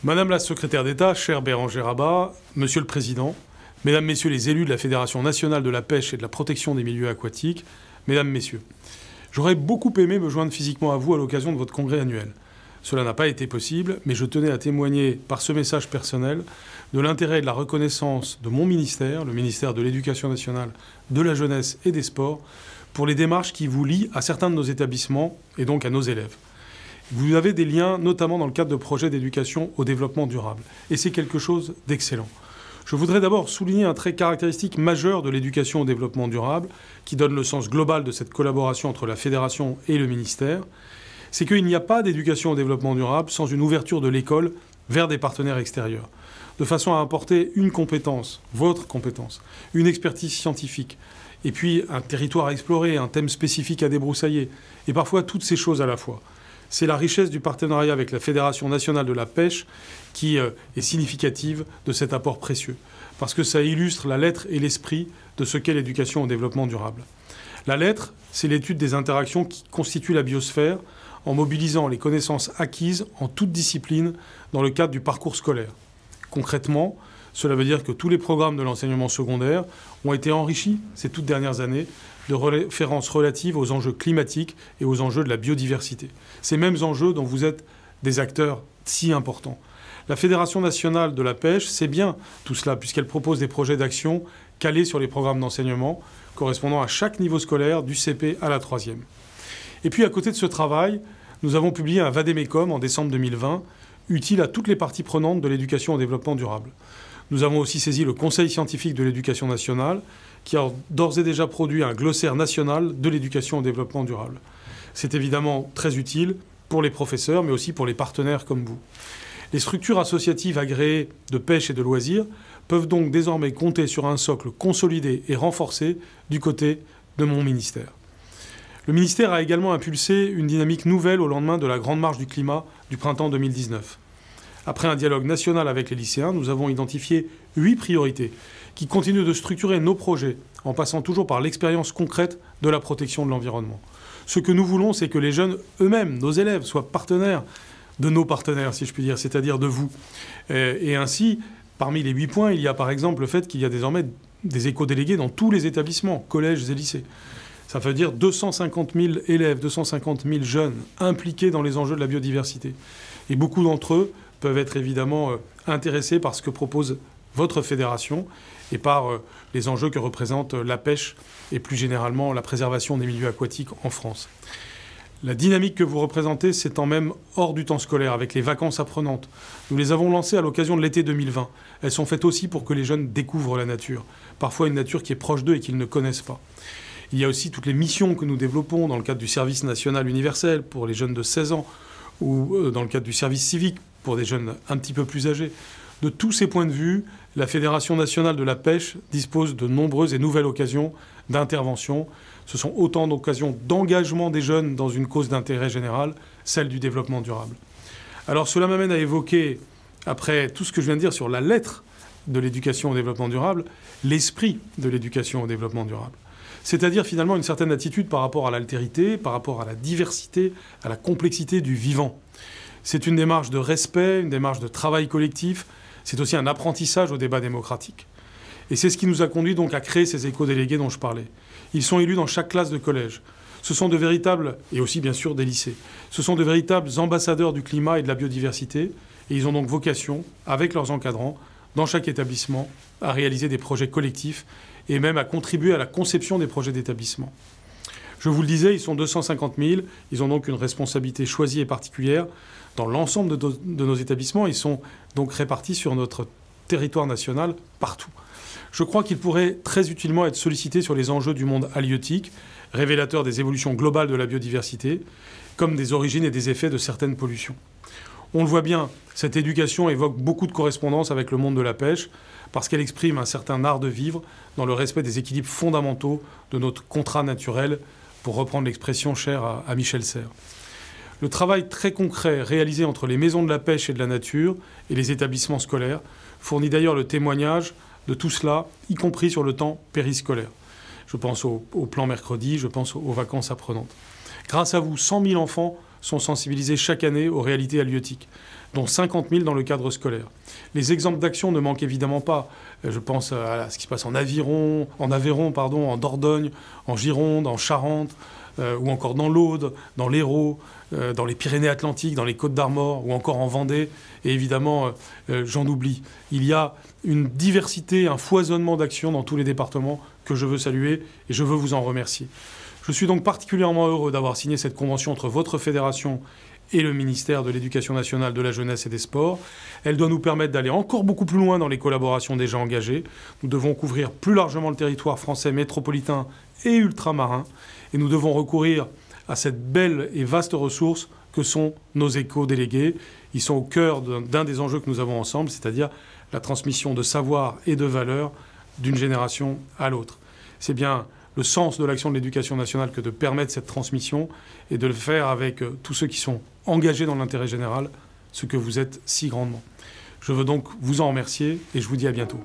Madame la secrétaire d'État, chère Bérangère Abba, Monsieur le Président, Mesdames, Messieurs les élus de la Fédération nationale de la pêche et de la protection des milieux aquatiques, Mesdames, Messieurs, j'aurais beaucoup aimé me joindre physiquement à vous à l'occasion de votre congrès annuel. Cela n'a pas été possible, mais je tenais à témoigner par ce message personnel de l'intérêt et de la reconnaissance de mon ministère, le ministère de l'Éducation nationale, de la jeunesse et des sports, pour les démarches qui vous lient à certains de nos établissements et donc à nos élèves. Vous avez des liens, notamment dans le cadre de projets d'éducation au développement durable. Et c'est quelque chose d'excellent. Je voudrais d'abord souligner un trait caractéristique majeur de l'éducation au développement durable, qui donne le sens global de cette collaboration entre la Fédération et le ministère. C'est qu'il n'y a pas d'éducation au développement durable sans une ouverture de l'école vers des partenaires extérieurs, de façon à apporter une compétence, votre compétence, une expertise scientifique, et puis un territoire à explorer, un thème spécifique à débroussailler, et parfois toutes ces choses à la fois. C'est la richesse du partenariat avec la Fédération nationale de la pêche qui est significative de cet apport précieux, parce que ça illustre la lettre et l'esprit de ce qu'est l'éducation au développement durable. La lettre, c'est l'étude des interactions qui constituent la biosphère en mobilisant les connaissances acquises en toute discipline dans le cadre du parcours scolaire. Concrètement, cela veut dire que tous les programmes de l'enseignement secondaire ont été enrichis ces toutes dernières années de références relatives aux enjeux climatiques et aux enjeux de la biodiversité. Ces mêmes enjeux dont vous êtes des acteurs si importants. La Fédération nationale de la pêche sait bien tout cela, puisqu'elle propose des projets d'action calés sur les programmes d'enseignement, correspondant à chaque niveau scolaire, du CP à la 3e. Et puis, à côté de ce travail, nous avons publié un Vadémécum en décembre 2020, utile à toutes les parties prenantes de l'éducation au développement durable. Nous avons aussi saisi le Conseil scientifique de l'éducation nationale, qui a d'ores et déjà produit un glossaire national de l'éducation au développement durable. C'est évidemment très utile pour les professeurs, mais aussi pour les partenaires comme vous. Les structures associatives agréées de pêche et de loisirs peuvent donc désormais compter sur un socle consolidé et renforcé du côté de mon ministère. Le ministère a également impulsé une dynamique nouvelle au lendemain de la Grande Marche du climat du printemps 2019. Après un dialogue national avec les lycéens, nous avons identifié 8 priorités qui continuent de structurer nos projets en passant toujours par l'expérience concrète de la protection de l'environnement. Ce que nous voulons, c'est que les jeunes eux-mêmes, nos élèves, soient partenaires de nos partenaires, si je puis dire, c'est-à-dire de vous. Et ainsi, parmi les 8 points, il y a par exemple le fait qu'il y a désormais des éco-délégués dans tous les établissements, collèges et lycées. Ça veut dire 250 000 élèves, 250 000 jeunes impliqués dans les enjeux de la biodiversité. Et beaucoup d'entre eux peuvent être évidemment intéressés par ce que propose votre fédération et par les enjeux que représente la pêche et plus généralement la préservation des milieux aquatiques en France. La dynamique que vous représentez s'étend même hors du temps scolaire avec les vacances apprenantes. Nous les avons lancées à l'occasion de l'été 2020. Elles sont faites aussi pour que les jeunes découvrent la nature, parfois une nature qui est proche d'eux et qu'ils ne connaissent pas. Il y a aussi toutes les missions que nous développons dans le cadre du service national universel pour les jeunes de 16 ans ou dans le cadre du service civique pour des jeunes un petit peu plus âgés. De tous ces points de vue, la Fédération nationale de la pêche dispose de nombreuses et nouvelles occasions d'intervention. Ce sont autant d'occasions d'engagement des jeunes dans une cause d'intérêt général, celle du développement durable. Alors cela m'amène à évoquer, après tout ce que je viens de dire sur la lettre de l'éducation au développement durable, l'esprit de l'éducation au développement durable. C'est-à-dire finalement une certaine attitude par rapport à l'altérité, par rapport à la diversité, à la complexité du vivant. C'est une démarche de respect, une démarche de travail collectif. C'est aussi un apprentissage au débat démocratique. Et c'est ce qui nous a conduit donc à créer ces éco-délégués dont je parlais. Ils sont élus dans chaque classe de collège. Ce sont de véritables, et aussi bien sûr des lycées, ce sont de véritables ambassadeurs du climat et de la biodiversité. Et ils ont donc vocation, avec leurs encadrants, dans chaque établissement, à réaliser des projets collectifs et même à contribuer à la conception des projets d'établissement. Je vous le disais, ils sont 250 000. Ils ont donc une responsabilité choisie et particulière dans l'ensemble de nos établissements. Ils sont donc répartis sur notre territoire national partout. Je crois qu'ils pourraient très utilement être sollicités sur les enjeux du monde halieutique, révélateurs des évolutions globales de la biodiversité, comme des origines et des effets de certaines pollutions. On le voit bien, cette éducation évoque beaucoup de correspondances avec le monde de la pêche, parce qu'elle exprime un certain art de vivre dans le respect des équilibres fondamentaux de notre contrat naturel, pour reprendre l'expression chère à Michel Serres. Le travail très concret réalisé entre les maisons de la pêche et de la nature et les établissements scolaires fournit d'ailleurs le témoignage de tout cela, y compris sur le temps périscolaire. Je pense au plan mercredi, je pense aux vacances apprenantes. Grâce à vous, 100 000 enfants sont sensibilisés chaque année aux réalités halieutiques. dont 50 000 dans le cadre scolaire. Les exemples d'action ne manquent évidemment pas. Je pense à ce qui se passe en Aveyron, en Dordogne, en Gironde, en Charente, ou encore dans l'Aude, dans l'Hérault, dans les Pyrénées-Atlantiques, dans les Côtes-d'Armor, ou encore en Vendée. Et évidemment, j'en oublie. Il y a une diversité, un foisonnement d'actions dans tous les départements que je veux saluer et je veux vous en remercier. Je suis donc particulièrement heureux d'avoir signé cette convention entre votre fédération et le ministère de l'Éducation nationale, de la jeunesse et des sports. Elle doit nous permettre d'aller encore beaucoup plus loin dans les collaborations déjà engagées. Nous devons couvrir plus largement le territoire français métropolitain et ultramarin. Et nous devons recourir à cette belle et vaste ressource que sont nos éco-délégués. Ils sont au cœur d'un des enjeux que nous avons ensemble, c'est-à-dire la transmission de savoir et de valeurs d'une génération à l'autre. C'est bien le sens de l'action de l'Éducation nationale que de permettre cette transmission et de le faire avec tous ceux qui sont engagés dans l'intérêt général, ce que vous êtes si grandement. Je veux donc vous en remercier et je vous dis à bientôt.